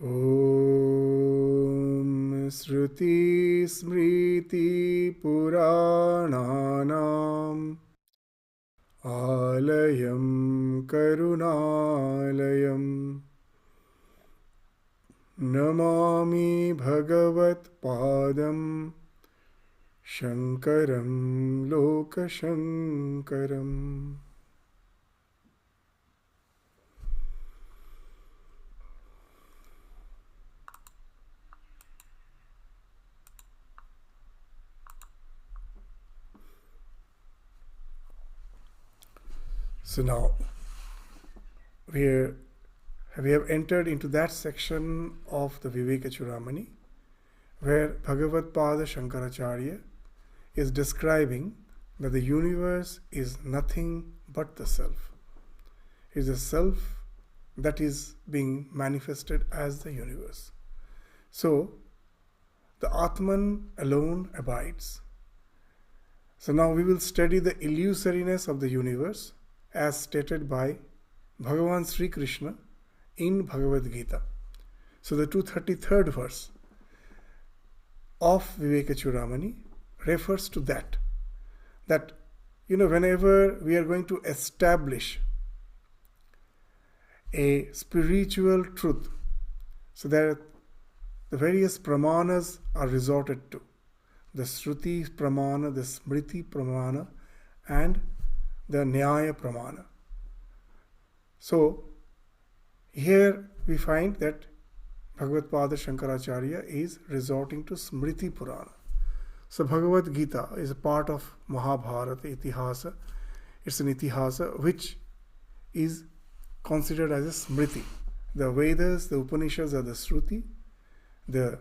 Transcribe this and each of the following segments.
Om Shruti Smriti Purananam Alayam Karunalayam Namami Bhagavat Padam Shankaram Lokashankaram. So now we have entered into that section of the Vivekachudamani where Bhagavad Pada Shankaracharya is describing that the universe is nothing but the self. It is the self that is being manifested as the universe. So the Atman alone abides. So now we will study the illusoriness of the universe as stated by Bhagavan Sri Krishna in Bhagavad Gita. So the 233rd verse of Vivekachudamani refers to that whenever we are going to establish a spiritual truth, so that the various pramanas are resorted to, the Shruti pramana, the Smriti pramana, and the Nyaya pramana. So here we find that Bhagavad Pada Shankaracharya is resorting to Smriti Purana. So Bhagavad Gita is a part of Mahabharata Itihasa. It's an Itihasa which is considered as a Smriti. The Vedas, the Upanishads are the Shruti. The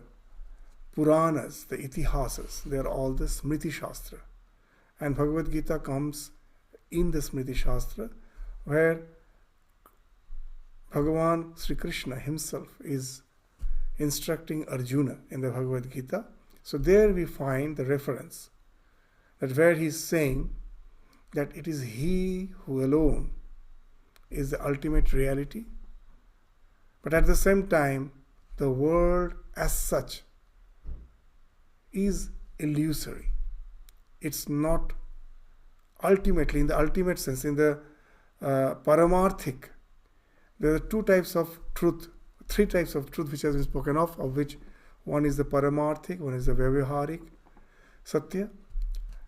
Puranas, the Itihasas, they are all the Smriti Shastra. And Bhagavad Gita comes in the Smriti Shastra where Bhagavan Sri Krishna himself is instructing Arjuna in the Bhagavad Gita. So there we find the reference that where he is saying that it is he who alone is the ultimate reality, but at the same time the world as such is illusory. It's not ultimately, in the ultimate sense, in the paramarthik. There are two types of truth, three types of truth which has been spoken of which one is the paramarthik, one is the vyavaharik satya.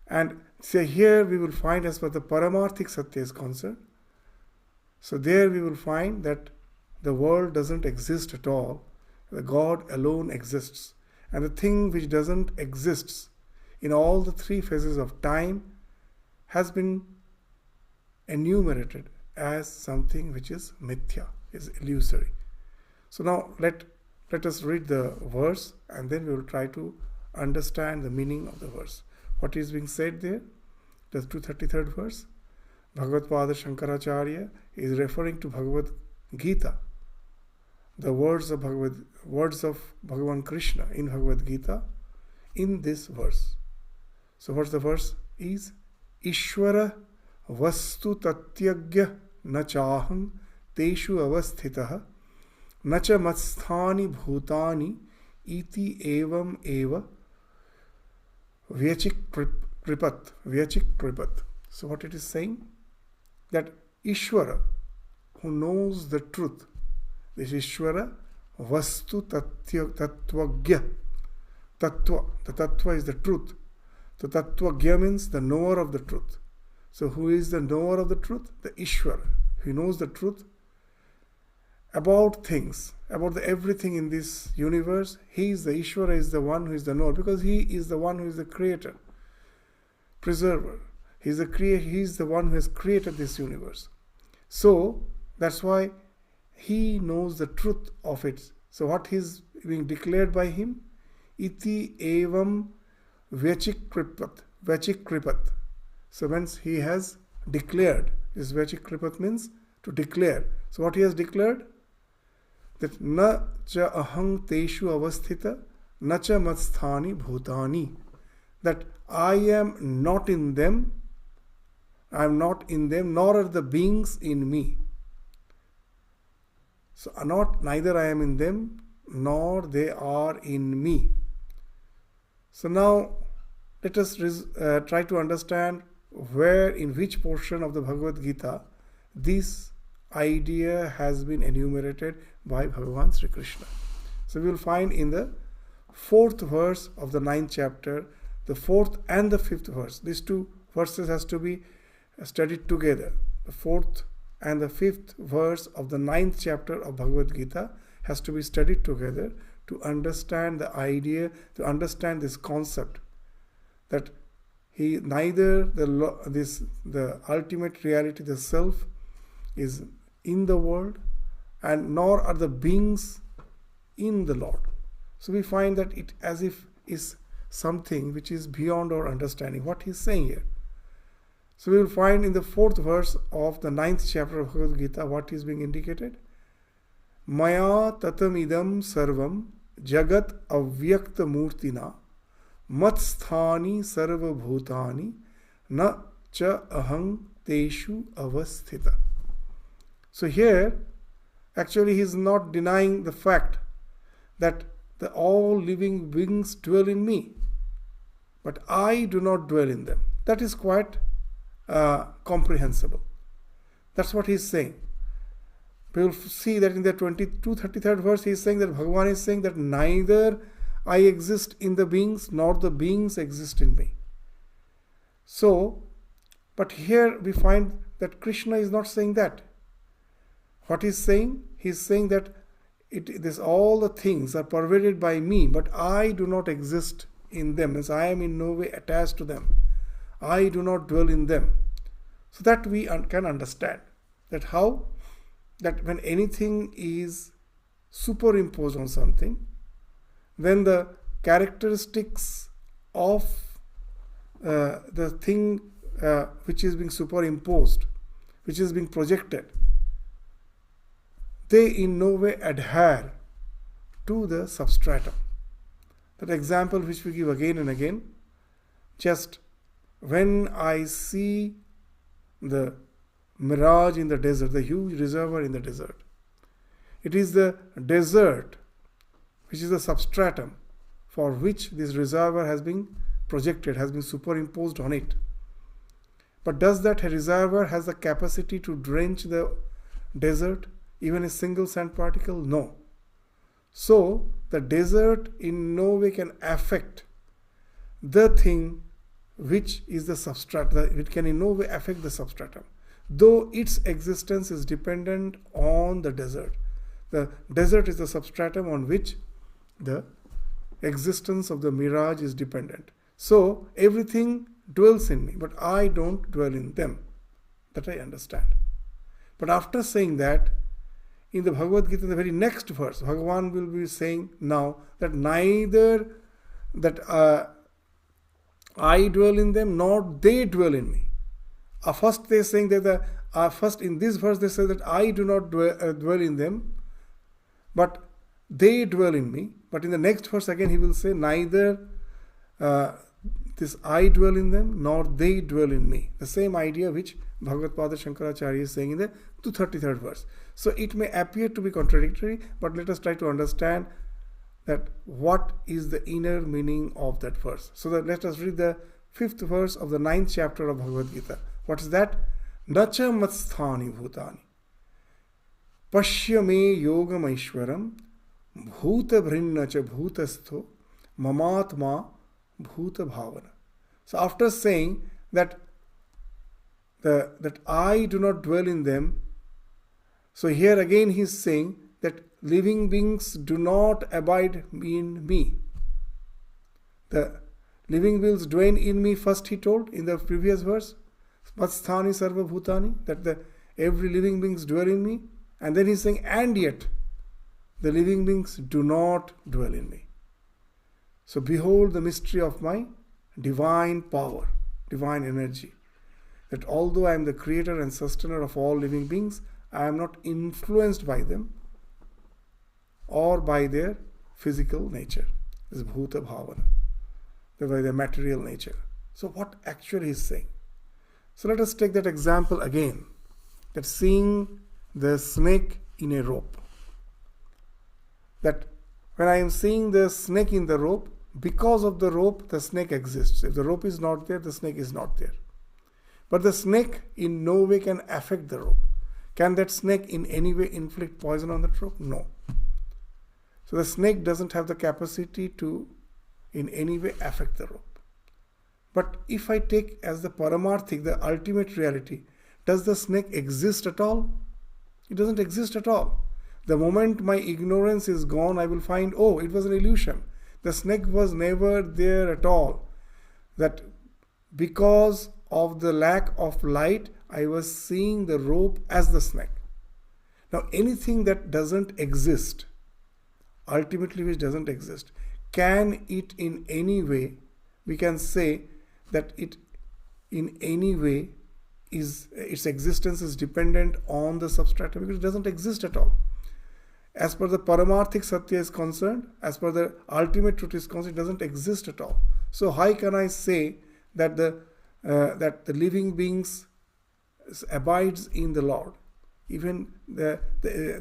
And say here we will find as far as the paramarthik satya is concerned. So there we will find that the world doesn't exist at all. The God alone exists. And the thing which doesn't exist in all the three phases of time has been enumerated as something which is mithya, is illusory. So now let us read the verse and then we will try to understand the meaning of the verse. What is being said there? The 233rd verse. Bhagavad Pada Shankaracharya is referring to Bhagavad Gita, the words of Bhagavan Krishna in Bhagavad Gita in this verse. So what's the verse is? Ishvara vastu tatyagya na chaham teshu avasthitah na cha matsthani bhutani iti evam eva vyachikripat. So what it is saying? That Ishvara, who knows the truth, this Ishvara vastu tatvagya. Tattva, the tattva is the truth. The tatvagya means the knower of the truth. So who is the knower of the truth? The Ishvara. He knows the truth about things, about everything in this universe. He is the Ishvara, is the one who is the knower, because he is the one who is the creator, preserver. He is the one who has created this universe. So that's why he knows the truth of it. So what is being declared by him? Iti evam vyachikripat. So once he has declared, this vyachikripat means to declare. So what he has declared? That na cha aham teshu avasthita na cha matsthani bhutani. That I am not in them, nor are the beings in me. So neither I am in them, nor they are in me. So now let us try to understand where, in which portion of the Bhagavad Gita this idea has been enumerated by Bhagavan Sri Krishna. So we will find in the 4th verse of the 9th chapter, the 4th and the 5th verse. These two verses has to be studied together. The 4th and the 5th verse of the 9th chapter of Bhagavad Gita has to be studied together to understand the idea, to understand this concept that neither the ultimate reality, the self, is in the world, and nor are the beings in the Lord. So we find that it as if is something which is beyond our understanding, what he is saying here. So we will find in the 4th verse of the 9th chapter of Bhagavad Gita what is being indicated. Maya tatam idam sarvam jagat avyakta murtina matsthani sarva bhutani na cha aham teshu avasthita. So here actually he is not denying the fact that all living beings dwell in me, but I do not dwell in them. That is quite comprehensible. That's what he is saying. We will see that in the 33rd verse he is saying that Bhagavan is saying that neither I exist in the beings nor the beings exist in me. So, but here we find that Krishna is not saying that. What he is saying? He is saying that all the things are pervaded by me, but I do not exist in them, as I am in no way attached to them. I do not dwell in them. So that we can understand that how that when anything is superimposed on something, then the characteristics of the thing which is being superimposed, which is being projected, they in no way adhere to the substratum. That example which we give again and again, just when I see the mirage in the desert, the huge reservoir in the desert, it is the desert which is the substratum for which this reservoir has been projected, has been superimposed on it. But does that reservoir has the capacity to drench the desert, even a single sand particle? No. So the desert in no way can affect the thing which is the substratum. It can in no way affect the substratum, though its existence is dependent on the desert. The desert is the substratum on which the existence of the mirage is dependent. So everything dwells in me, but I don't dwell in them. That I understand. But after saying that, in the Bhagavad Gita, the very next verse, Bhagavan will be saying now that neither that I dwell in them nor they dwell in me. First they are saying that first in this verse they say that I do not dwell in them, but they dwell in me. But in the next verse again he will say neither this I dwell in them nor they dwell in me. The same idea which Bhagavad Pada Shankaracharya is saying in the 233rd verse. So it may appear to be contradictory, but let us try to understand that what is the inner meaning of that verse. So that let us read the 5th verse of the 9th chapter of Bhagavad Gita. What is that? Nacha matsthani bhutani pashya me yogam aishwaram bhuta bhrinna cha bhutastho mamatma bhuta bhavana. So after saying that that I do not dwell in them, so here again he is saying that living beings do not abide in me. The living beings dwell in me first, he told in the previous verse, Matsthani sarva bhutani, that every living beings dwell in me. And then he is saying, and yet the living beings do not dwell in me. So behold the mystery of my divine power, divine energy. That although I am the creator and sustainer of all living beings, I am not influenced by them or by their physical nature. This is bhuta bhavana, by their material nature. So what actually he is saying? So let us take that example again, that seeing the snake in a rope. That when I am seeing the snake in the rope, because of the rope, the snake exists. If the rope is not there, the snake is not there. But the snake in no way can affect the rope. Can that snake in any way inflict poison on that rope? No. So the snake doesn't have the capacity to in any way affect the rope. But if I take as the paramarthik, the ultimate reality, does the snake exist at all? It doesn't exist at all. The moment my ignorance is gone, I will find, oh, it was an illusion. The snake was never there at all. That because of the lack of light, I was seeing the rope as the snake. Now, anything that doesn't exist, ultimately which doesn't exist, can it in any way, we can say that it in any way is, its existence is dependent on the substratum, because it doesn't exist at all. As per the paramarthik satya is concerned, as per the ultimate truth is concerned, it doesn't exist at all. So how can I say that the living beings abides in the Lord? Even the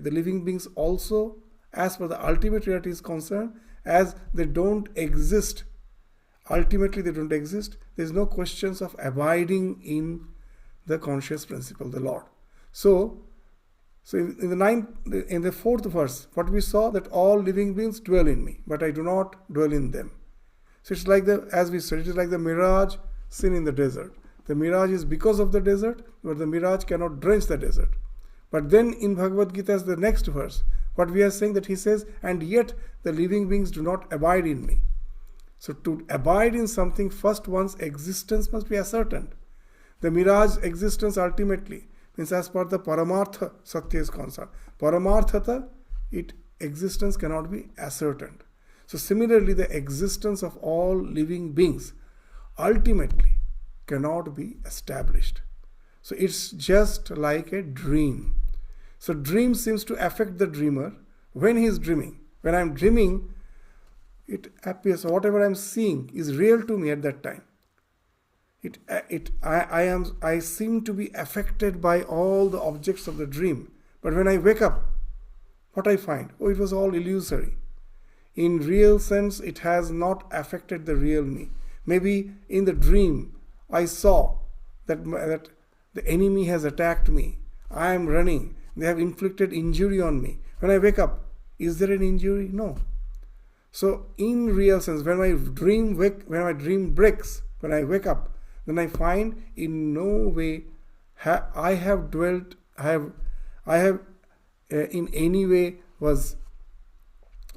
living beings also, as per the ultimate reality is concerned, as they don't exist, ultimately they don't exist, there is no questions of abiding in the conscious principle, the Lord. So in the fourth verse, what we saw, that all living beings dwell in me, but I do not dwell in them. So it's like as we said, it is like the mirage seen in the desert. The mirage is because of the desert, but the mirage cannot drench the desert. But then in Bhagavad Gita, as the next verse, what we are saying, that he says, and yet the living beings do not abide in me. So to abide in something, first one's existence must be ascertained. The mirage existence ultimately means, as per the paramartha satya is concerned, paramarthata, existence cannot be ascertained. So similarly, the existence of all living beings ultimately cannot be established. So it's just like a dream. So dream seems to affect the dreamer when he is dreaming. When I'm dreaming, it appears, whatever I'm seeing is real to me at that time. I seem to be affected by all the objects of the dream. But when I wake up, what I find? Oh, it was all illusory. In real sense, it has not affected the real me. Maybe in the dream, I saw that the enemy has attacked me. I am running. They have inflicted injury on me. When I wake up, is there an injury? No. So in real sense, when my dream breaks, when I wake up, then I find in no way I have in any way was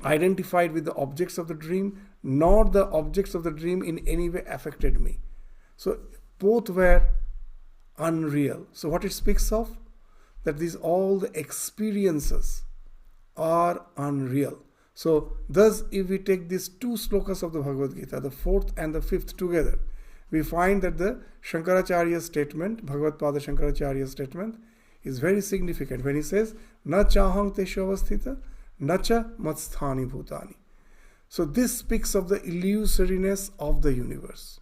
identified with the objects of the dream, nor the objects of the dream in any way affected me. So both were unreal. So what it speaks of, that all the experiences are unreal. So thus, if we take these two slokas of the Bhagavad Gita, the fourth and the fifth together, we find that the Shankaracharya statement, Bhagavad Pada Shankaracharya statement, is very significant when he says, Na chahang teshu avasthita, na cha matsthani bhutani. So this speaks of the illusoriness of the universe.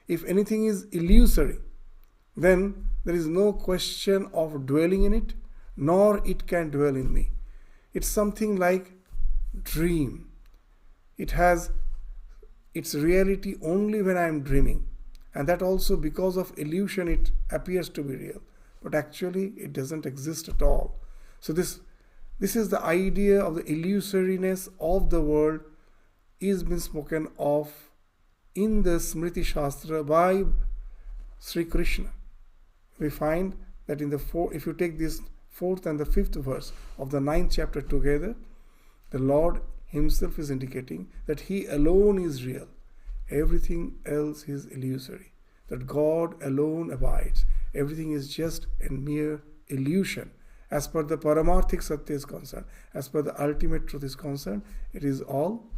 If anything is illusory, then there is no question of dwelling in it, nor it can dwell in me. It's something like dream. It has its reality only when I am dreaming. And that also because of illusion it appears to be real. But actually it doesn't exist at all. So this is the idea of the illusoriness of the world is being spoken of in the Smriti Shastra by Sri Krishna. We find that if you take this fourth and the fifth verse of the 9th chapter together, the Lord himself is indicating that he alone is real. Everything else is illusory. That God alone abides. Everything is just a mere illusion. As per the paramarthik satya is concerned, as per the ultimate truth is concerned, it is all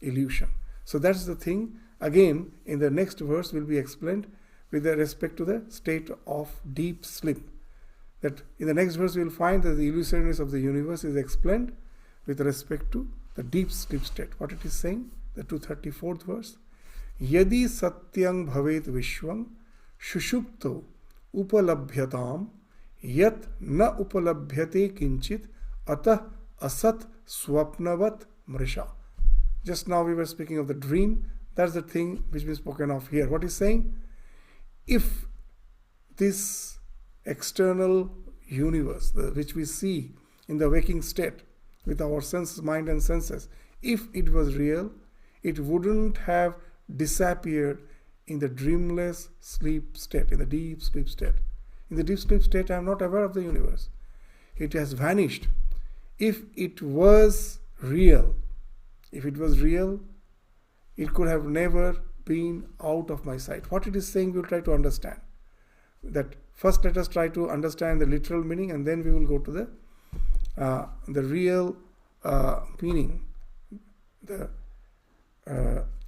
illusion. So that's the thing. Again, in the next verse will be explained with respect to the state of deep sleep. That in the next verse we will find that the illusoriness of the universe is explained with respect to the deep sleep state. What it is saying, the 234th verse. Yadi satyang bhavet vishwam shushupto upalabhyatam yat na upalabhyate kinchit atah asat swapnavat mrisha. Just now we were speaking of the dream. That's the thing which we spoken of here. What is saying? If this external universe, which we see in the waking state with our senses, mind and senses, if it was real, it wouldn't have disappeared in the dreamless sleep state, in the deep sleep state. In the deep sleep state, I am not aware of the universe. It has vanished. If it was real, it could have never been out of my sight. What it is saying, we will try to understand. That first, let us try to understand the literal meaning, and then we will go to the real meaning, the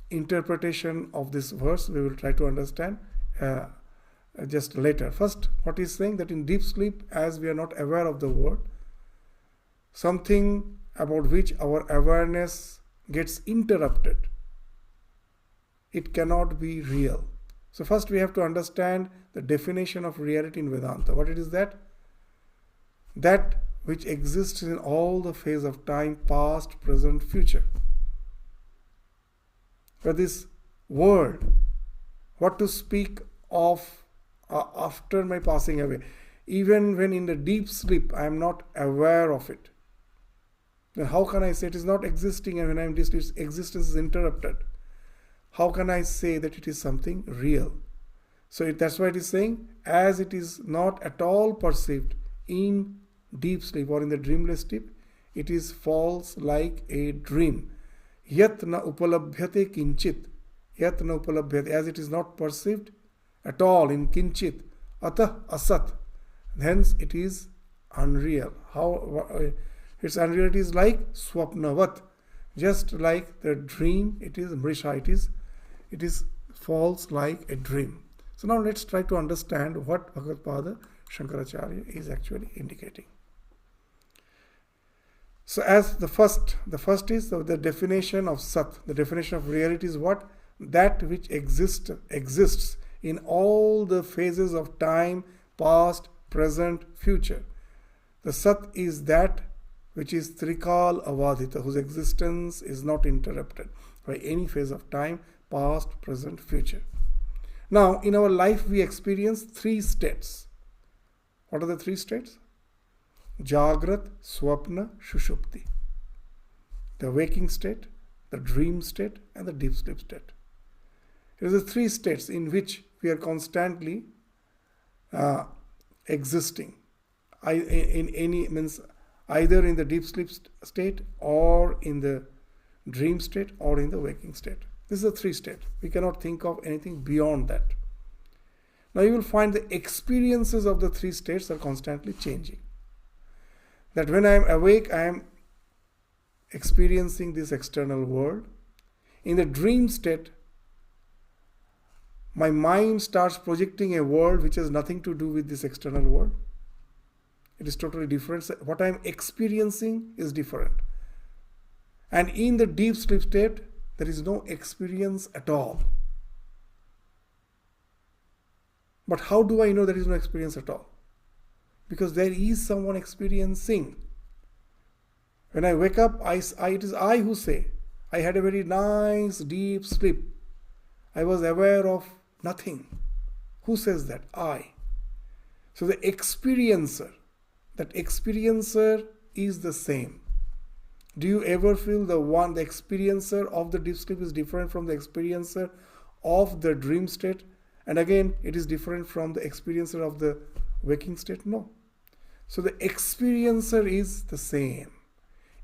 interpretation of this verse. We will try to understand just later. First, what is saying, that in deep sleep, as we are not aware of the world, something about which our awareness gets interrupted, it cannot be real. So first we have to understand the definition of reality in Vedanta. What it is that? That which exists in all the phase of time, past, present, future. But this world, what to speak of after my passing away, even when in the deep sleep I am not aware of it, then how can I say it is not existing, and when I am deep sleep, its existence is interrupted? How can I say that it is something real? So that's why it is saying, as it is not at all perceived in deep sleep or in the dreamless sleep, it is false like a dream. Yat na upalabhyate kinchit. Yat na upalabhyate. As it is not perceived at all in kinchit. Atah asat. Hence it is unreal. How its unreality is like swapnavat. Just like the dream, it is mrisha. It is false like a dream. So now let's try to understand what Bhagavad Shankaracharya is actually indicating. So as the first is the definition of Sat. The definition of reality is what? That which exists in all the phases of time, past, present, future. The Sat is that which is Trikal Avadhita, whose existence is not interrupted by any phase of time, past, present, future. Now, in our life, we experience three states. What are the three states? Jagrat, Swapna, Shushupti. The waking state, the dream state, and the deep sleep state. It is the three states in which we are constantly existing. Either in the deep sleep state, or in the dream state, or in the waking state. This is the three states. We cannot think of anything beyond that. Now you will find the experiences of the three states are constantly changing. That when I am awake, I am experiencing this external world. In the dream state, my mind starts projecting a world which has nothing to do with this external world. It is totally different. So what I am experiencing is different. And in the deep sleep state, there is no experience at all. But how do I know there is no experience at all? Because there is someone experiencing. When I wake up, it is I who say, I had a very nice deep sleep. I was aware of nothing. Who says that? I. So the experiencer, that experiencer is the same. Do you ever feel the experiencer of the deep sleep is different from the experiencer of the dream state? And again, it is different from the experiencer of the waking state? No. So the experiencer is the same.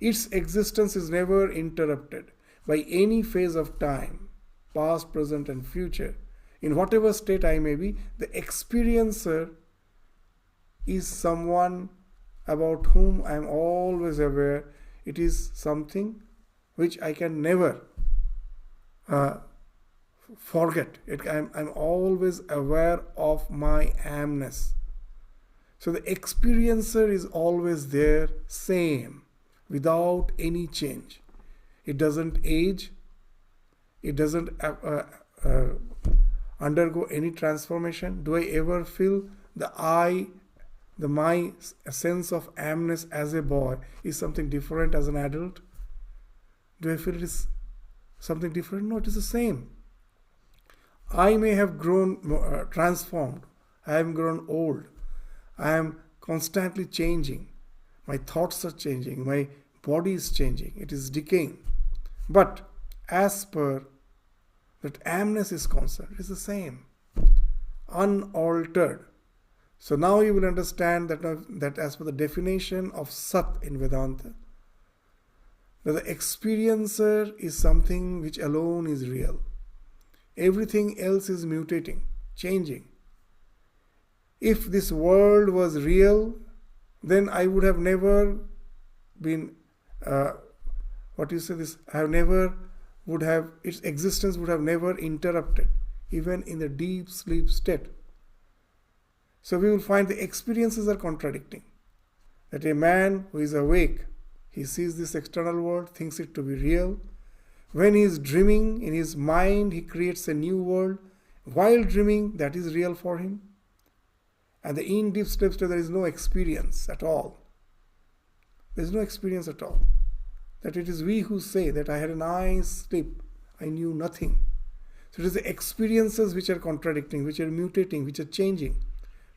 Its existence is never interrupted by any phase of time, past, present, and future. In whatever state I may be, the experiencer is someone about whom I am always aware. It is something which I can never forget. I'm always aware of my amness. So the experiencer is always there, same, without any change. It doesn't age. It doesn't undergo any transformation. Do I ever feel my sense of amness as a boy is something different as an adult? Do I feel it is something different? No, it is the same. I may have grown, transformed. I am grown old. I am constantly changing. My thoughts are changing. My body is changing. It is decaying. But as per that amness is concerned, it is the same, unaltered. So now you will understand that as per the definition of Sat in Vedanta, that the experiencer is something which alone is real. Everything else is mutating, changing. If this world was real, then I would have never been, its existence would have never interrupted, even in the deep sleep state. So we will find the experiences are contradicting. That a man who is awake, he sees this external world, thinks it to be real. When he is dreaming, in his mind, he creates a new world. While dreaming, that is real for him. And in deep sleep state, there is no experience at all. There is no experience at all. That it is we who say that I had a nice sleep, I knew nothing. So it is the experiences which are contradicting, which are mutating, which are changing.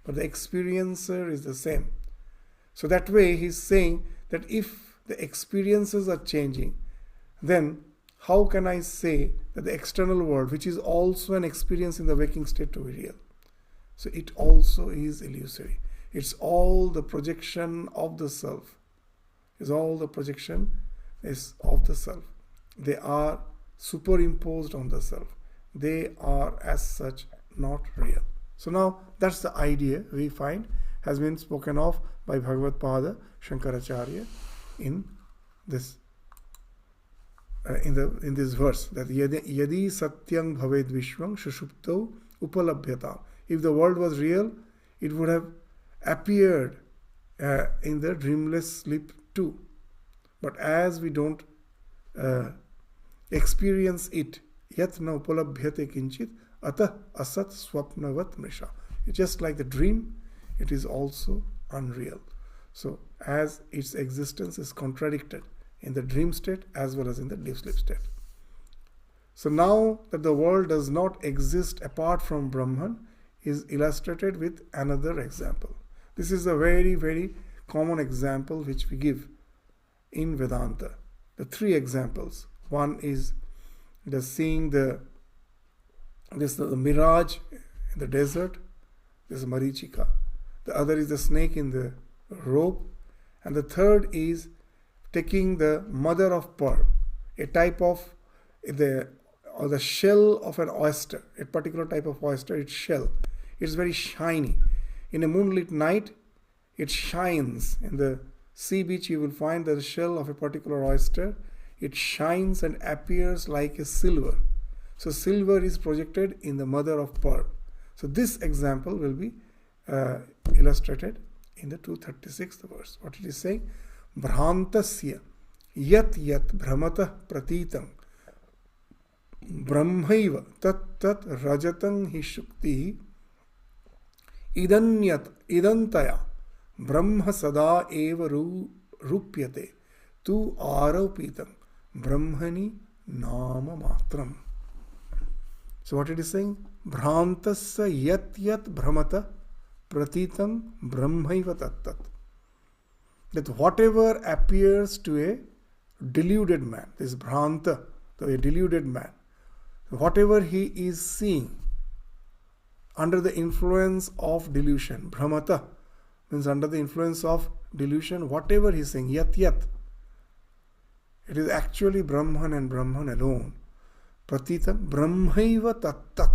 But the experiencer is the same. So that way he is saying that if the experiences are changing, then how can I say that the external world, which is also an experience in the waking state, to be real? So it also is illusory. It's all the projection of the self. It's all the projection is of the self. They are superimposed on the self. They are as such not real. So now that's the idea we find has been spoken of by Bhagavad Pada Shankaracharya in this in this verse, that yadi satyang bhaved vishwang shushupto upalabhyata. If the world was real, it would have appeared in the dreamless sleep too. But as we don't experience it, yat na upalabhyate kinchit atah asat swapnavat mrisha. It's just like the dream, it is also unreal. So as its existence is contradicted in the dream state as well as in the deep sleep state. So now that the world does not exist apart from Brahman is illustrated with another example. This is a very, very common example which we give in Vedanta. The three examples. One is the seeing the mirage in the desert. This is Marichika. The other is the snake in the rope. And the third is taking the mother of pearl, a type of the shell of an oyster, a particular type of oyster, its shell. It's very shiny. In a moonlit night, it shines. In the sea beach, you will find that the shell of a particular oyster, it shines and appears like a silver. So silver is projected in the mother of pearl. So this example will be illustrated in the 236th verse. What it is saying? Bhrantasya yat bhramatah pratitam brahmaiva tat rajatang hi shukti idantaya brahma sada eva rupyate tu aropitam brahmani nama matram. So what it is saying? Bhrantasya yat bhramata pratitam brahmaiva tat. That whatever appears to a deluded man, this Bhranta, a deluded man, whatever he is seeing under the influence of delusion, Bhramata means under the influence of delusion, whatever he is seeing, yat, it is actually Brahman and Brahman alone. Pratitam Brahmaiva tat.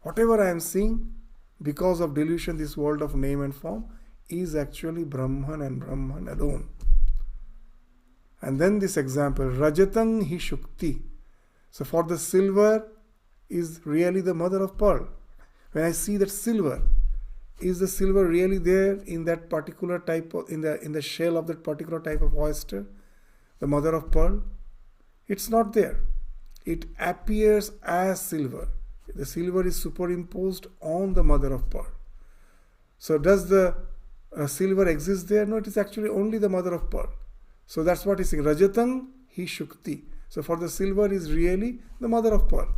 Whatever I am seeing because of delusion, this world of name and form, is actually Brahman and Brahman alone. And then this example, Rajatang hi Shukti. So for the silver is really the mother of pearl. When I see that silver, is the silver really there in that particular type of, in the shell of that particular type of oyster, the mother of pearl? It's not there. It appears as silver. The silver is superimposed on the mother of pearl. So does the silver exist there? No, it is actually only the mother of pearl. So that's what he's saying. Rajatang hi Shukti. So for the silver is really the mother of pearl.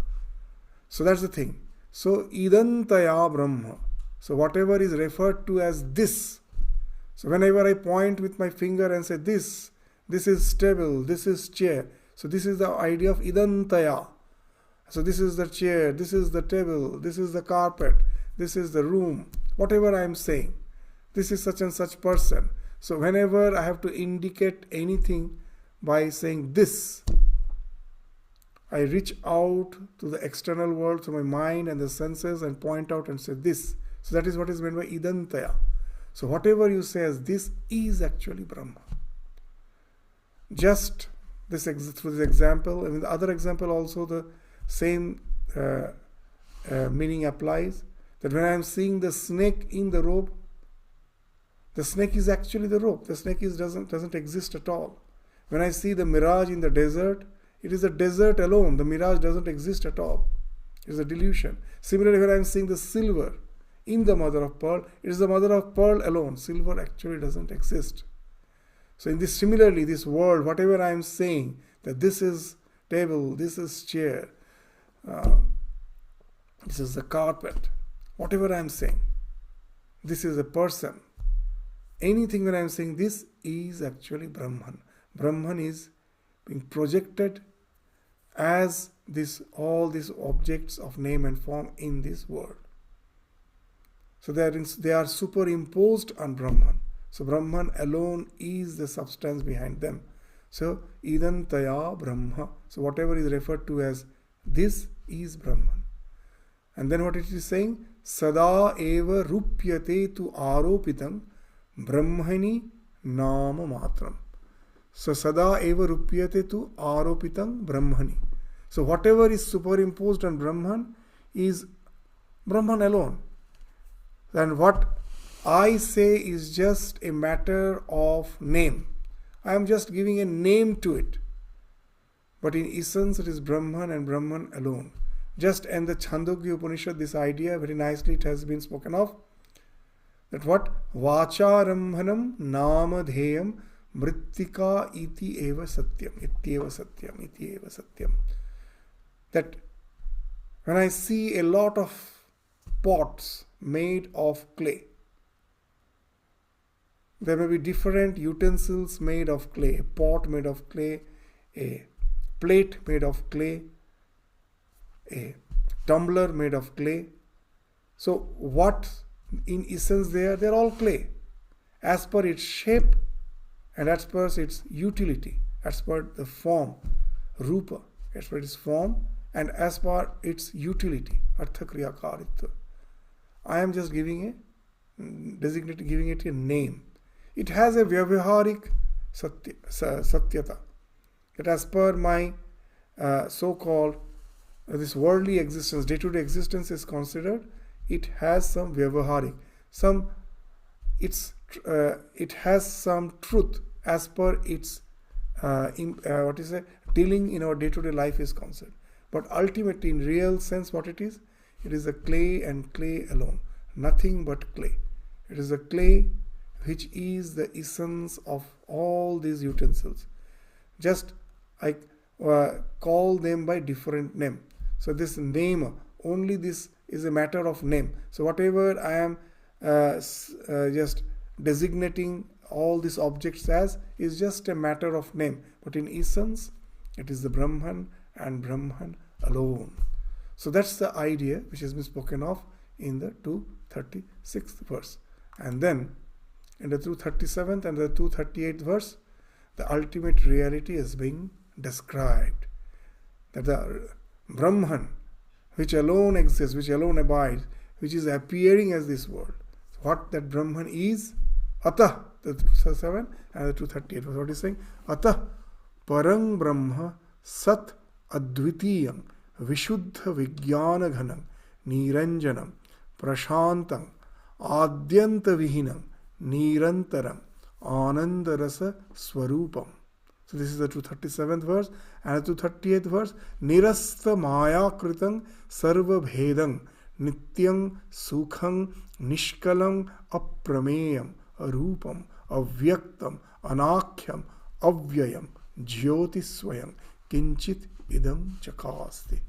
So that's the thing. So idantaya Brahma. So whatever is referred to as this. So whenever I point with my finger and say this is table, this is chair. So this is the idea of idantaya. So this is the chair, this is the table, this is the carpet, this is the room. Whatever I am saying, this is such and such person. So whenever I have to indicate anything by saying this, I reach out to the external world through my mind and the senses and point out and say this. So that is what is meant by idantaya. So whatever you say as this is actually Brahma. Just this through this example, the other example also the same meaning applies. That when I am seeing the snake in the rope, the snake is actually the rope. The snake doesn't exist at all. When I see the mirage in the desert, it is the desert alone. The mirage doesn't exist at all. It is a delusion. Similarly, when I am seeing the silver in the mother of pearl, it is the mother of pearl alone. Silver actually doesn't exist. So in this, similarly, this world, whatever I am saying, that this is table, this is chair, this is the carpet, whatever I am saying, this is a person. Anything when I am saying this is actually Brahman. Brahman is being projected as all these objects of name and form in this world. So they are superimposed on Brahman. So Brahman alone is the substance behind them. So idantaya Brahma. So whatever is referred to as this is Brahman. And then what it is saying? Sada eva rupyate tu aropitam brahmani nama matram. So sada eva rupyate tu aropitam brahmani. So whatever is superimposed on Brahman is Brahman alone. And what I say is just a matter of name. I am just giving a name to it. But in essence it is Brahman and Brahman alone. Just in the Chandogya Upanishad, this idea very nicely it has been spoken of. That what? Vacharambhanam namadheyam mrittika iti eva satyam. Iti eva satyam. Iti eva satyam. That when I see a lot of pots made of clay, there may be different utensils made of clay. A pot made of clay, a plate made of clay, a tumbler made of clay. So what in essence they are all clay. As per its shape and as per its utility, as per the form, rupa, as per its form and as per its utility, artha kriya karitva. I am just giving it a name. It has a vyavaharik satyata. That as per my so-called this worldly existence, day-to-day existence is considered, it has some vyavaharik. It has some truth as per its dealing in our day-to-day life is concerned. But ultimately, in real sense, what it is a clay and clay alone. Nothing but clay. It is a clay which is the essence of all these utensils. Just I call them by different name. So this name, only this is a matter of name. So whatever I am just designating all these objects as is just a matter of name. But in essence, it is the Brahman and Brahman alone. So that's the idea which has been spoken of in the 236th verse. And then in the 237th and the 238th verse, the ultimate reality is being described. That the Brahman, which alone exists, which alone abides, which is appearing as this world. So what that Brahman is, Atah, the 237 and the 238 verse, what is saying? Atah parang brahma sat advitiyam vishuddha vijnana ghanam niranjanam prashantam adyanta vihinam nirantaram anandarasa swarupam. So this is the 237th verse. And the 238th verse, nirastha maya kritam sarva bhedam nityam sukham nishkalam aprameyam arupam avyaktam anakhyam avyayam jyotiswayam kinchit idam chakasti.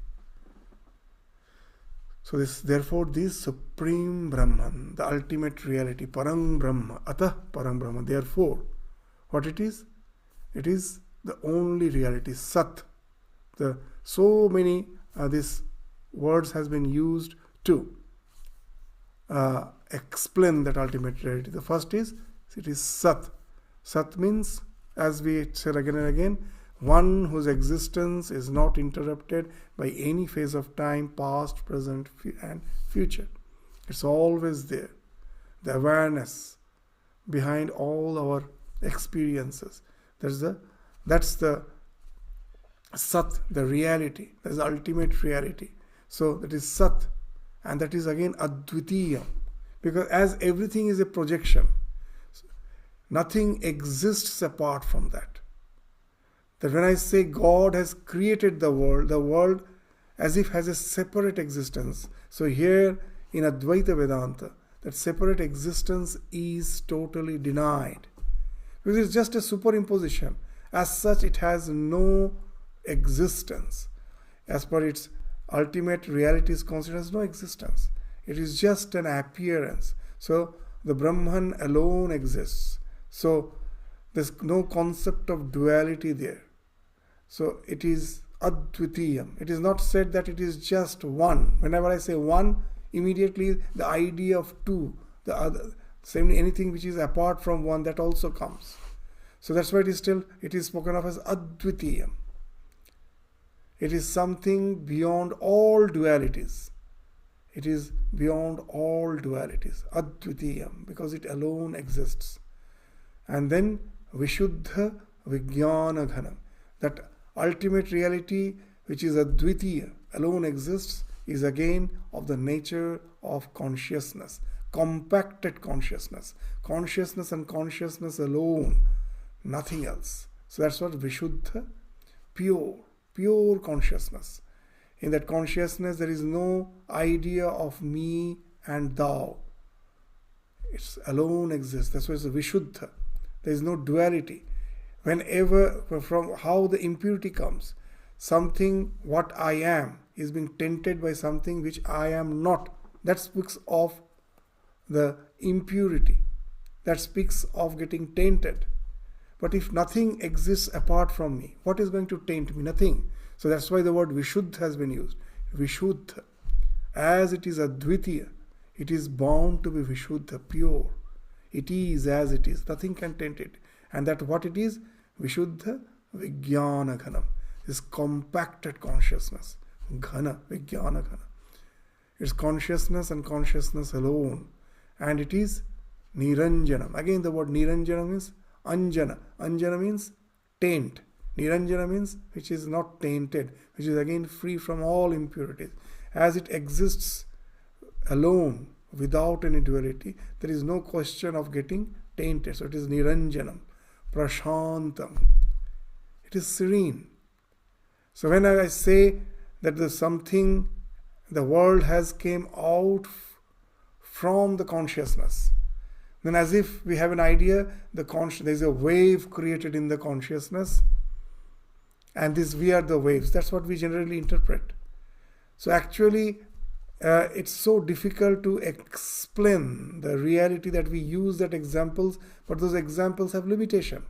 So therefore this Supreme Brahman, the ultimate reality, Parang Brahma, Atah Parang Brahma, therefore, what it is? It is the only reality, Sat. So many these words has been used to explain that ultimate reality. The first is, it is Sat. Sat means, as we said again and again, one whose existence is not interrupted by any phase of time, past, present, and future. It's always there. The awareness behind all our experiences. That's the Sat, the reality. That's the ultimate reality. So that is Sat. And that is again Advitiya. Because as everything is a projection, nothing exists apart from that. That when I say God has created the world as if has a separate existence. So here in Advaita Vedanta, that separate existence is totally denied. Because it's just a superimposition. As such, it has no existence. As per its ultimate reality is considered as no existence. It is just an appearance. So the Brahman alone exists. So there's no concept of duality there. So it is Advitiyam. It is not said that it is just one. Whenever I say one, immediately the idea of two, the other, same anything which is apart from one, that also comes. So that's why it is spoken of as Advitiyam. It is something beyond all dualities. It is beyond all dualities. Advitiyam, because it alone exists. And then Vishuddha Vijnana Ghanam. That ultimate reality, which is Advitiya, alone exists, is again of the nature of consciousness, compacted consciousness. Consciousness and consciousness alone, nothing else. So that's what Vishuddha, pure consciousness. In that consciousness, there is no idea of me and thou. It alone exists. That's why it's Vishuddha. There is no duality. Whenever, from how the impurity comes, something what I am is being tainted by something which I am not. That speaks of the impurity. That speaks of getting tainted. But if nothing exists apart from me, what is going to taint me? Nothing. So that's why the word Vishuddha has been used. Vishuddha. As it is Advitiya, it is bound to be Vishuddha, pure. It is as it is. Nothing can taint it. And that what it is? Vishuddha Vijnana Ghanam. This compacted consciousness. Ghana, Vijnana Ghana. It's consciousness and consciousness alone. And it is Niranjanam. Again the word Niranjana means Anjana. Anjana means taint. Niranjana means which is not tainted, which is again free from all impurities. As it exists alone, without any duality, there is no question of getting tainted. So it is Niranjanam, Prashantam. It is serene. So when I say that the world has came out from the consciousness, then as if we have an idea, there is a wave created in the consciousness, and we are the waves. That's what we generally interpret. So actually, it's so difficult to explain the reality that we use that examples, but those examples have limitation.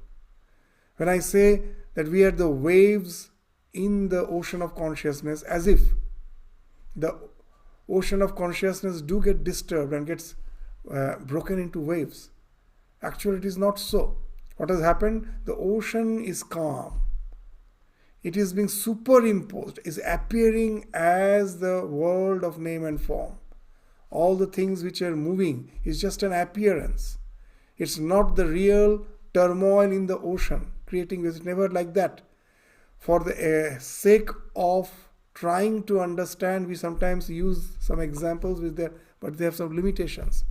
When I say that we are the waves in the ocean of consciousness, as if the ocean of consciousness do get disturbed and gets broken into waves. Actually, it is not so. What has happened? The ocean is calm. It is being superimposed, is appearing as the world of name and form. All the things which are moving is just an appearance. It's not the real turmoil in the ocean creating this. It's never like that. For the sake of trying to understand, we sometimes use some examples but they have some limitations.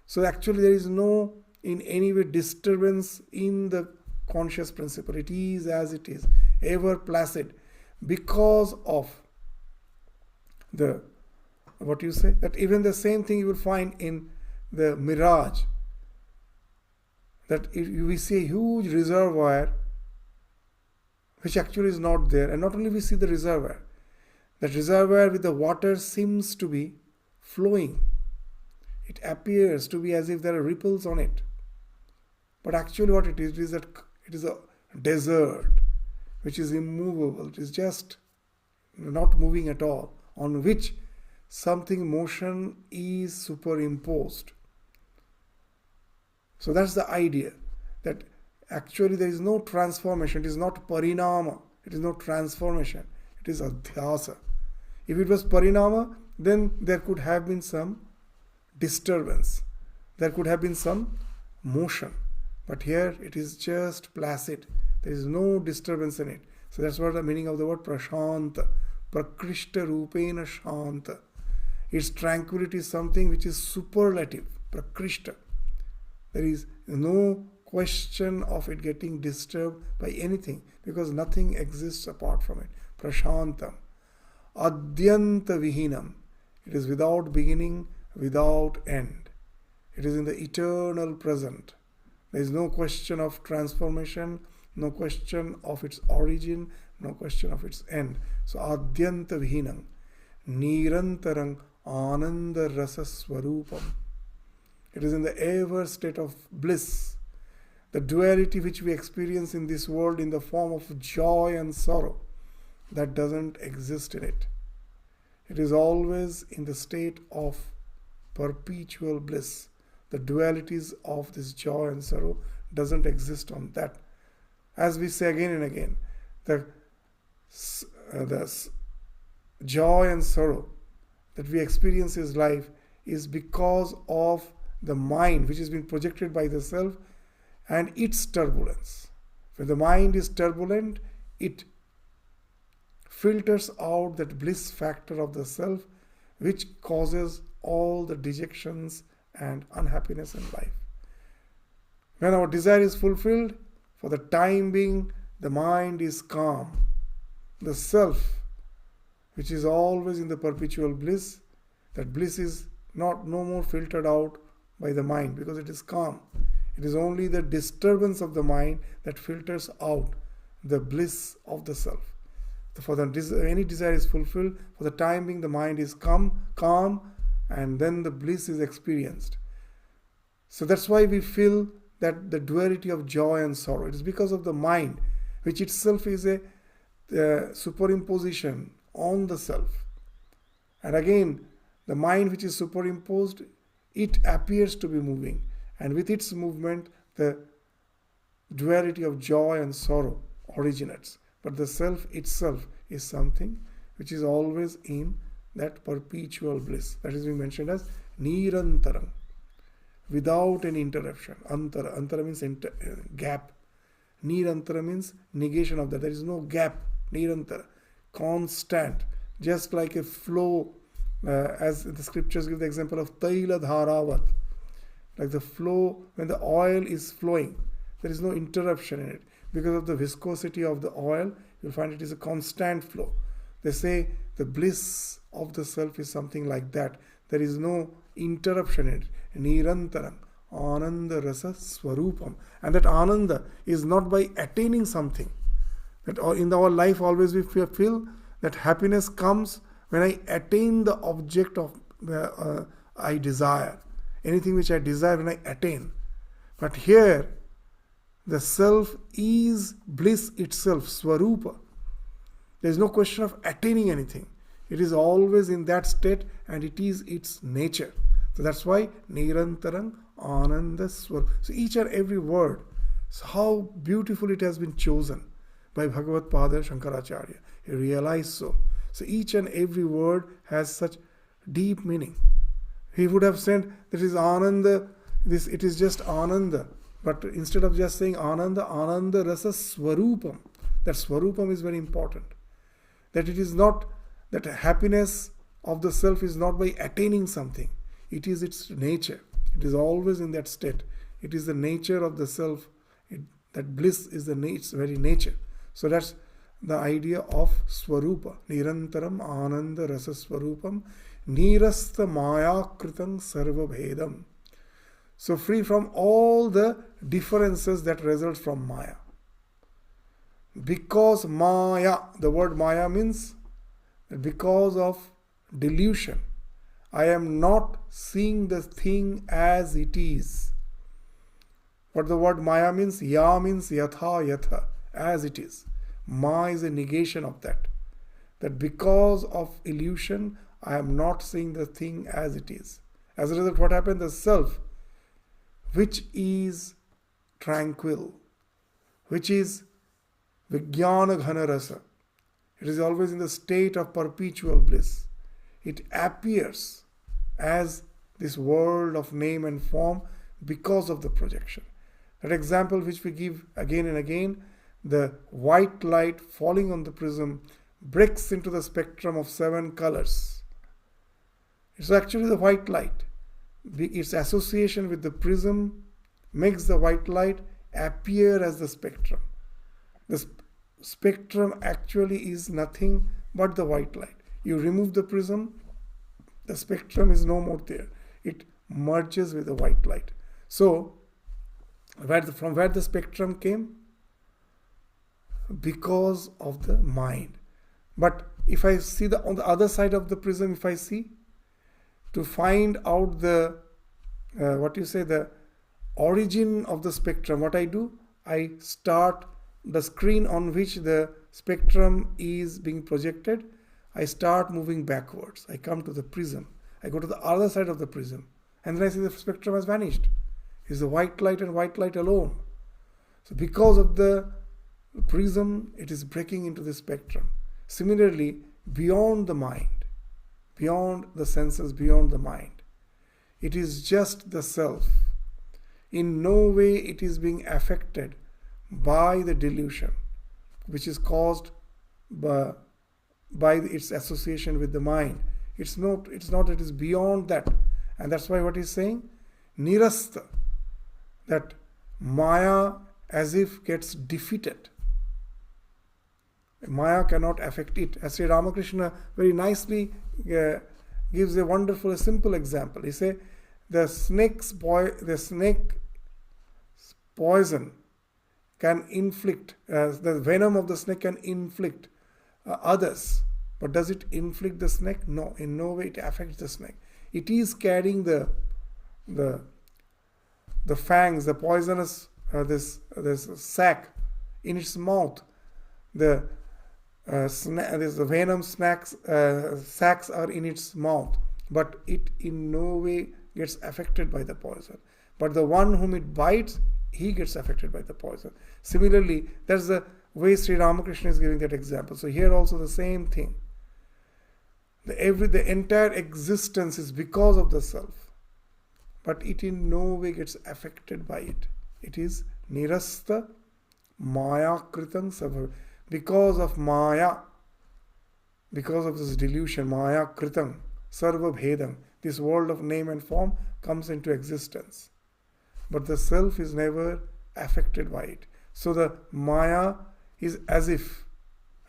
So actually there is no in any way disturbance in the conscious principle. It is as it is, ever placid, because of that even the same thing you will find in the mirage, that if we see a huge reservoir which actually is not there. And not only we see the reservoir, that reservoir with the water seems to be flowing. It appears to be as if there are ripples on it. But actually what it is that it is a desert which is immovable. It is just not moving at all, on which something motion is superimposed. So that's the idea, that actually there is no transformation. It is not parinama. It is not transformation. It is adhyasa. If it was parinama, then there could have been some disturbance. There could have been some motion. But here it is just placid. There is no disturbance in it. So that's what the meaning of the word prashanta. Prakrishta rupena shanta. Its tranquility is something which is superlative. Prakrishta. There is no question of it getting disturbed by anything, because nothing exists apart from it. Prashantam. Adyanta vihinam. It is without beginning, without end. It is in the eternal present. There is no question of transformation, no question of its origin, no question of its end. So adyanta vihinam, nirantarang ananda rasa swarupam. It is in the ever state of bliss. The duality which we experience in this world in the form of joy and sorrow, that doesn't exist in it. It is always in the state of perpetual bliss. The dualities of this joy and sorrow doesn't exist on that. As we say again and again, the joy and sorrow that we experience in life is because of the mind which has been projected by the self and its turbulence. When the mind is turbulent, it filters out that bliss factor of the self, which causes all the dejections and unhappiness in life. When our desire is fulfilled, for the time being, the mind is calm. The self, which is always in the perpetual bliss, that bliss is no more filtered out by the mind, because it is calm. It is only the disturbance of the mind that filters out the bliss of the self. For any desire is fulfilled, for the time being the mind is calm, and then the bliss is experienced. So that's why we feel that the duality of joy and sorrow. It is because of the mind, which itself is a superimposition on the self. And again, the mind which is superimposed, it appears to be moving. And with its movement, the duality of joy and sorrow originates. But the self itself is something which is always in that perpetual bliss. That is being mentioned as nirantaram, without any interruption. Antara. Antara means gap. Nirantara means negation of that. There is no gap. Nirantara. Constant. Just like a flow, as the scriptures give the example of Taila Dharavat. Like the flow, when the oil is flowing, there is no interruption in it. Because of the viscosity of the oil, you'll find it is a constant flow. They say the bliss of the self is something like that. There is no interruption in it. Nirantaram, ananda rasa swarupam. And that ananda is not by attaining something. That in our life always we feel that happiness comes when I attain the object of I desire. Anything which I desire, when I attain. But here, the self is bliss itself, swarupa. There is no question of attaining anything. It is always in that state, and it is its nature. So that's why nirantaram ananda swarupa. So each and every word, so how beautiful it has been chosen by Bhagavad Pada Shankaracharya. He realized so. So each and every word has such deep meaning. He would have said that is ananda, it is just ananda. But instead of just saying ananda, ananda rasa swarupam. That swarupam is very important. That it is not, that happiness of the self is not by attaining something. It is its nature. It is always in that state. It is the nature of the self. That bliss is the very nature. So that's the idea of swarupa. Nirantaram ananda rasa swarupam. Nirastha maya kritam sarva bhedam. So free from all the differences that result from maya. Because Maya, the word Maya means that because of delusion, I am not seeing the thing as it is. What the word Maya means? Ya means yatha yatha, as it is. Ma is a negation of that. That because of illusion, I am not seeing the thing as it is. As a result, what happened? The self, which is tranquil, which is Vijnana Ghana Rasa, it is always in the state of perpetual bliss. It appears as this world of name and form because of the projection. That example which we give again and again, the white light falling on the prism breaks into the spectrum of 7 colors. It's actually the white light. Its association with the prism makes the white light appear as the spectrum. The spectrum actually is nothing but the white light. You remove the prism, the spectrum is no more there. It merges with the white light. So, from where the spectrum came? Because of the mind. But if I see on the other side of the prism, if I see, to find out the, the origin of the spectrum, what I do? I start the screen on which the spectrum is being projected. I start moving backwards. I come to the prism. I go to the other side of the prism. And then I see the spectrum has vanished. It's the white light and white light alone. So because of the prism, it is breaking into the spectrum. Similarly, beyond the mind, beyond the senses, beyond the mind, it is just the self. In no way it is being affected by the delusion, which is caused by its association with the mind. It's not, it is beyond that. And that's why what he's saying, nirasta, that Maya as if gets defeated. Maya cannot affect it. As Sri Ramakrishna very nicely gives a wonderful, simple example. He says, the snake poison can inflict, the venom of the snake can inflict others. But does it inflict the snake? No, in no way it affects the snake. It is carrying the fangs, the poisonous, this sac in its mouth. The venom sacs are in its mouth, but it in no way gets affected by the poison. But the one whom it bites, he gets affected by the poison. Similarly, that's the way Sri Ramakrishna is giving that example. So here also the same thing. The entire existence is because of the self, but it in no way gets affected by it. It is nirasta maya kritam sabha. Because of Maya, because of this delusion, Maya kritam sarva bhedam, this world of name and form comes into existence. But the self is never affected by it. So the Maya is as if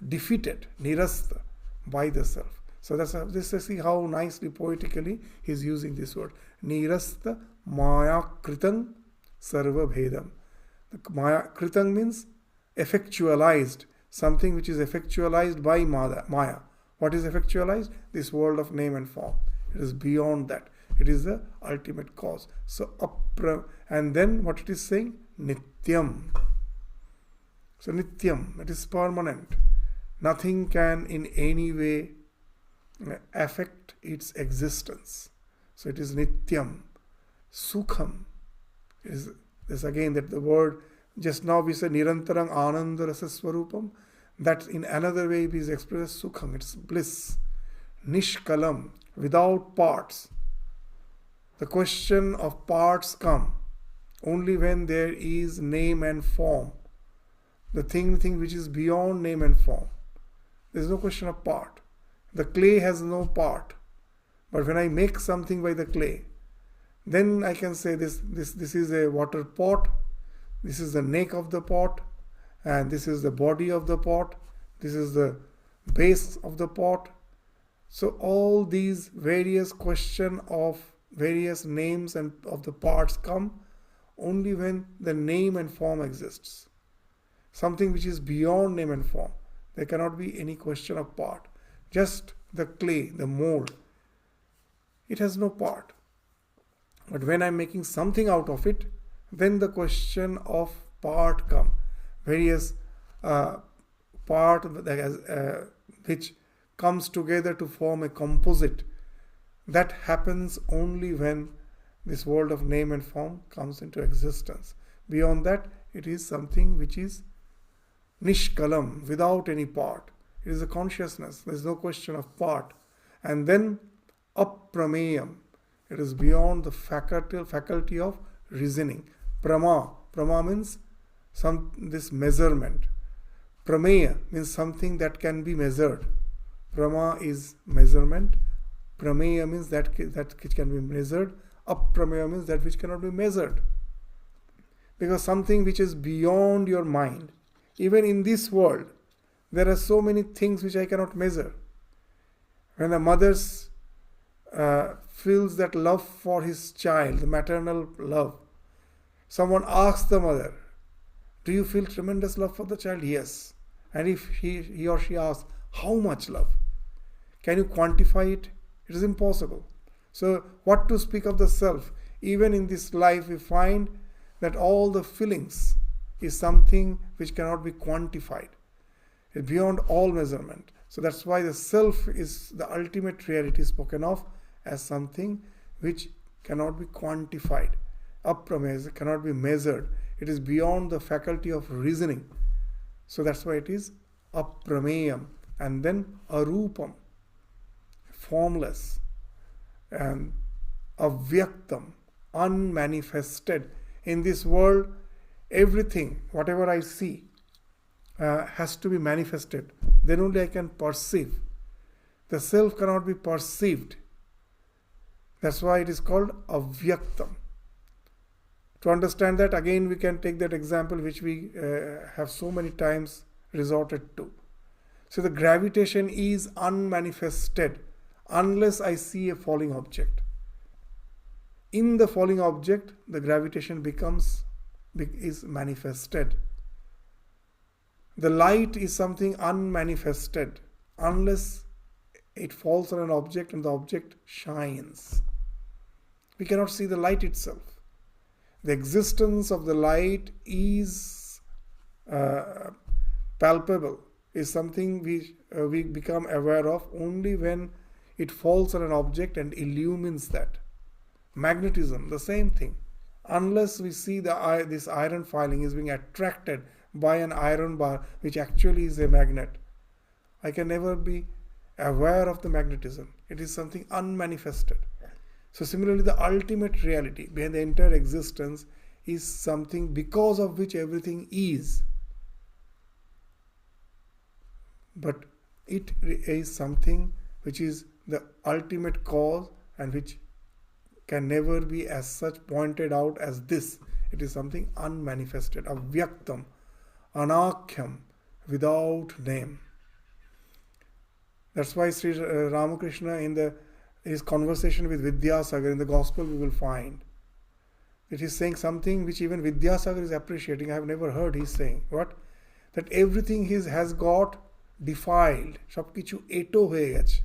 defeated, nirasta, by the self. So that's this is see how nicely poetically he's using this word. Nirasta Maya kritam sarva bhedam. The Maya kritam means effectualized. Something which is effectualized by Maya. What is effectualized? This world of name and form. It is beyond that. It is the ultimate cause. So, and then what it is saying? Nityam. So, Nityam, it is permanent. Nothing can in any way affect its existence. So, it is Nityam. Sukham. Is this again that the word. Just now we said Nirantarang Ananda Rasa Swarupam. That in another way is expressed Sukham. It's bliss. Nishkalam. Without parts. The question of parts come only when there is name and form. The thing which is beyond name and form. There is no question of part. The clay has no part. But when I make something by the clay, then I can say this is a water pot. This is the neck of the pot, and this is the body of the pot. This is the base of the pot. So all these various question of various names and of the parts come only when the name and form exists. something which is beyond name and form. There cannot be any question of part. Just the clay, the mold, it has no part. But when I'm making something out of it, then the question of part come. Various part which comes together to form a composite. That happens only when this world of name and form comes into existence. Beyond that, it is something which is nishkalam, without any part. It is a consciousness. There is no question of part. And then aprameyam. It is beyond the faculty of reasoning. Prama means this measurement. Prameya means something that can be measured. Prama is measurement. Prameya means that which can be measured. Aprameya means that which cannot be measured. Because something which is beyond your mind, even in this world, there are so many things which I cannot measure. When a mother feels that love for his child, the maternal love, someone asks the mother, do you feel tremendous love for the child? Yes. And if he or she asks, how much love? Can you quantify it? It is impossible. So what to speak of the self? Even in this life we find that all the feelings is something which cannot be quantified. It's beyond all measurement. So that's why the self is the ultimate reality spoken of as something which cannot be quantified. Aprameya cannot be measured. It is beyond the faculty of reasoning. So that's why it is aprameyam. And then arupam, formless, and avyaktam, unmanifested. In this world, everything, whatever I see, has to be manifested. Then only I can perceive. The self cannot be perceived. That's why it is called avyaktam. To understand that, again we can take that example which we have so many times resorted to. So the gravitation is unmanifested unless I see a falling object. In the falling object, the gravitation is manifested. The light is something unmanifested unless it falls on an object and the object shines. We cannot see the light itself. The existence of the light is palpable, is something we become aware of only when it falls on an object and illumines that. Magnetism, the same thing. Unless we see this iron filing is being attracted by an iron bar which actually is a magnet, I can never be aware of the magnetism. It is something unmanifested. So similarly, the ultimate reality behind the entire existence is something because of which everything is. But it is something which is the ultimate cause and which can never be as such pointed out as this. It is something unmanifested, avyaktam, anakhyam, without name. That's why Sri Ramakrishna in his conversation with Vidyasagar in the Gospel we will find that he's saying something which even Vidyasagar is appreciating. I have never heard he's saying. What? That everything has got defiled. Sabkichu eto hoye geche.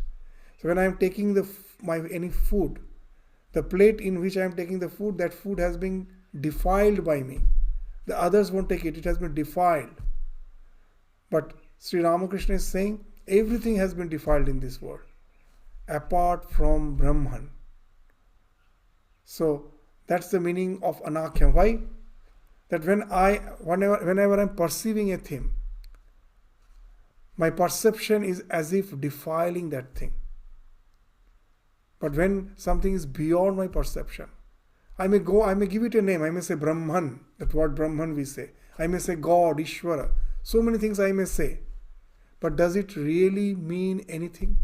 So when I am taking any food, the plate in which I am taking the food, that food has been defiled by me. The others won't take it. It has been defiled. But Sri Ramakrishna is saying everything has been defiled in this world apart from Brahman. So that's the meaning of anakhya. Why? That whenever I'm perceiving a thing, my perception is as if defiling that thing. But when something is beyond my perception, I may give it a name. I may say Brahman, that word Brahman we say. I may say God, Ishvara. So many things I may say. But does it really mean anything?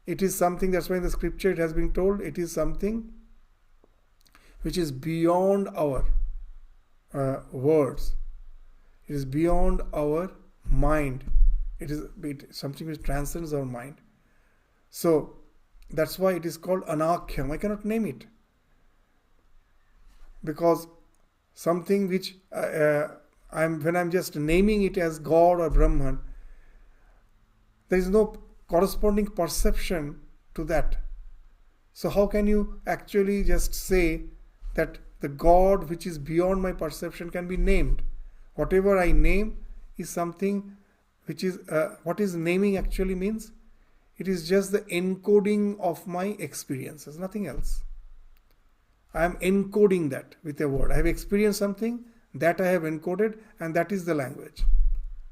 It is something, that's why in the scripture it has been told, it is something which is beyond our words. It is beyond our mind. It is something which transcends our mind. So that's why it is called anakhyam. I cannot name it. Because something which when I'm just naming it as God or Brahman, there is no corresponding perception to that. So how can you actually just say that the God which is beyond my perception can be named? Whatever I name is something which is, what is naming actually means? It is just the encoding of my experiences, nothing else. I am encoding that with a word. I have experienced something, that I have encoded, and that is the language.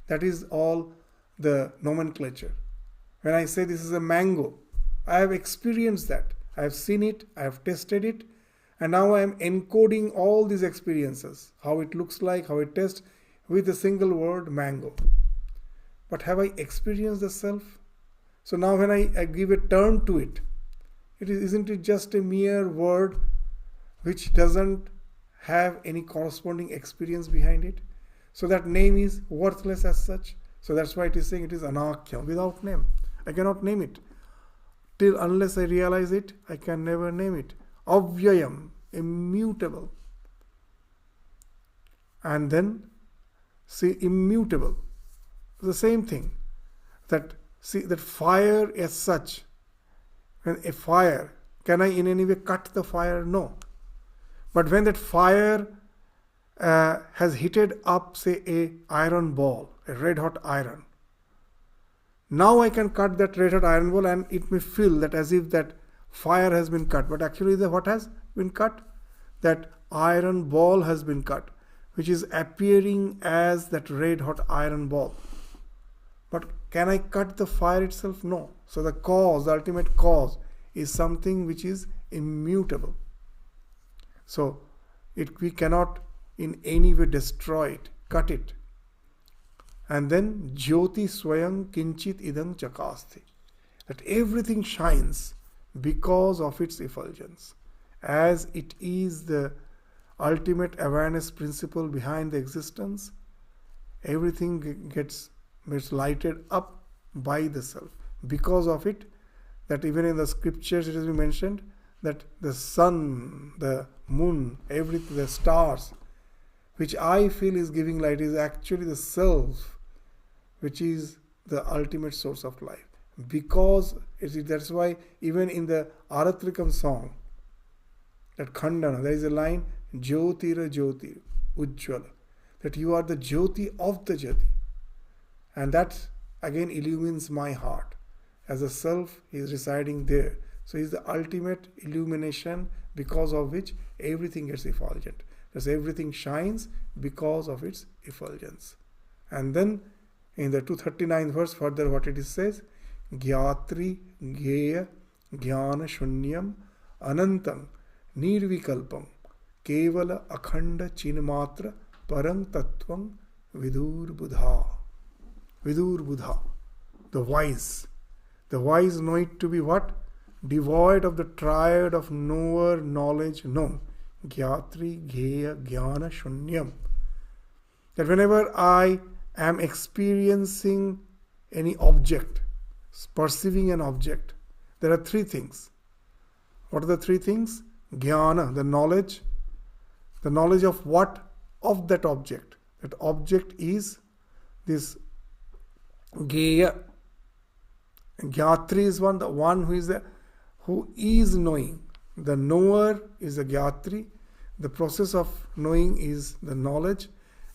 That is all the nomenclature. When I say this is a mango, I have experienced that. I have seen it, I have tested it, and now I am encoding all these experiences, how it looks like, how it tastes, with a single word, mango. But have I experienced the self? So now when I give a term to it, isn't it just a mere word which doesn't have any corresponding experience behind it? So that name is worthless as such. So that's why it is saying it is anakhya, without name. I cannot name it. Till unless I realize it, I can never name it. Avyayam, immutable. And then, see, immutable. The same thing. That fire as such, when a fire, can I in any way cut the fire? No. But when that fire has heated up, say, a iron ball, a red hot iron, now I can cut that red hot iron ball and it may feel that as if that fire has been cut. But actually what has been cut? That iron ball has been cut, which is appearing as that red hot iron ball. But can I cut the fire itself? No. So the cause, the ultimate cause, is something which is immutable. So we cannot in any way destroy it, cut it. And then Jyoti Swayam Kinchit Idam Chakasti. That everything shines because of its effulgence. As it is the ultimate awareness principle behind the existence, everything gets lighted up by the self. Because of it, that even in the scriptures it has been mentioned that the sun, the moon, everything, the stars, which I feel is giving light, is actually the self, which is the ultimate source of life. Because that's why even in the Aratrikam song, that Khandana, there is a line, Jyotira Jyoti Ujjvala, that you are the Jyoti of the Jyoti. And that again illumines my heart. As the self is residing there. So he is the ultimate illumination because of which everything gets effulgent. Thus everything shines because of its effulgence. And then in the 239th verse further what it says, Gyatri Gyeya Jnana Shunyam Anantam Nirvikalpam Kevala Akhanda Chinmatra Parang Tattvam Vidur Buddha. Vidur Buddha, the wise. The wise know it to be what? Devoid of the triad of knower, knowledge, known. Gyatri, Gheya, Jnana, Shunyam. That whenever I am experiencing any object, perceiving an object, there are three things. What are the three things? Jnana, the knowledge. The knowledge of what? Of that object. That object is this Gheya. Gyatri is the one who is knowing. The knower is the Gyatri. The process of knowing is the knowledge.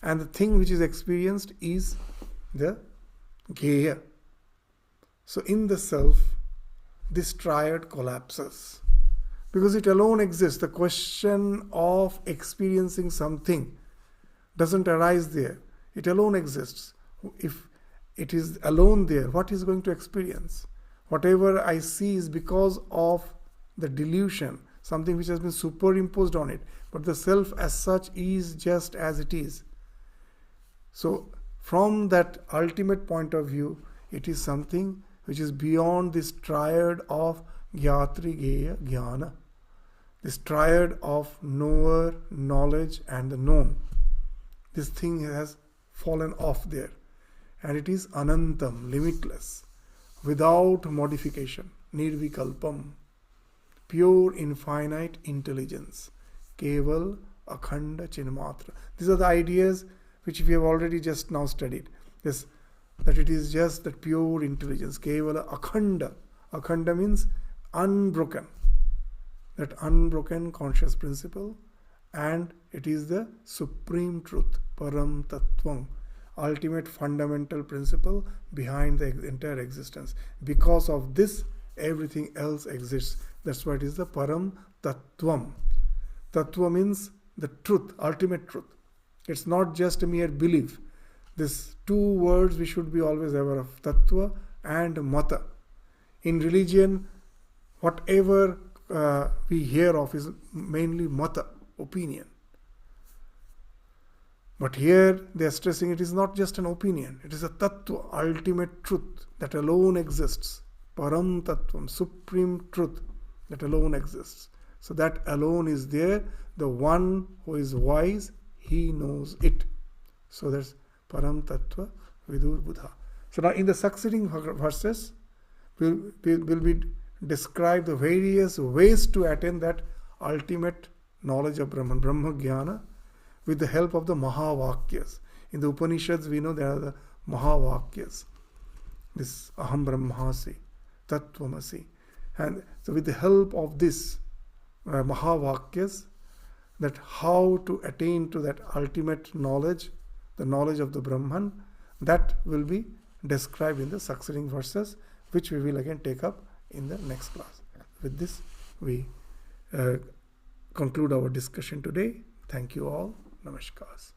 And the thing which is experienced is the Gheya. So in the self, this triad collapses. Because it alone exists. The question of experiencing something doesn't arise there. It alone exists. If it is alone there, what is going to experience? Whatever I see is because of the delusion, something which has been superimposed on it. But the self as such is just as it is. So from that ultimate point of view, it is something which is beyond this triad of Gyatri, Gheya, Jnana. This triad of knower, knowledge and the known. This thing has fallen off there. And it is anantam, limitless, without modification, nirvikalpam, pure infinite intelligence, keval akhanda chinmatra. These are the ideas which we have already just now studied. This, that it is just that pure intelligence, Kevala Akhanda. Akhanda means unbroken. That unbroken conscious principle, and it is the supreme truth, Param Tattvam, ultimate fundamental principle behind the entire existence. Because of this, everything else exists. That's why it is the Param Tattvam. Tattva means the truth, ultimate truth. It's not just a mere belief. These two words we should be always aware of, Tattva and Mata. In religion, whatever we hear of is mainly Mata, opinion. But here they are stressing it is not just an opinion, it is a Tattva, ultimate truth that alone exists. Param Tattvam, supreme truth that alone exists. So that alone is there. The one who is wise, he knows it. So that's Param Tattva Vidur Buddha. So now in the succeeding verses, will be describe the various ways to attain that ultimate knowledge of Brahman, Brahma Jnana, with the help of the Mahavakyas. In the Upanishads, we know there are the Mahavakyas. This Aham Brahmasi, Tattvamasi. And so with the help of this Mahavakyas, that how to attain to that ultimate knowledge, the knowledge of the Brahman, that will be described in the succeeding verses, which we will again take up in the next class. With this, we conclude our discussion today. Thank you all. Namaskars.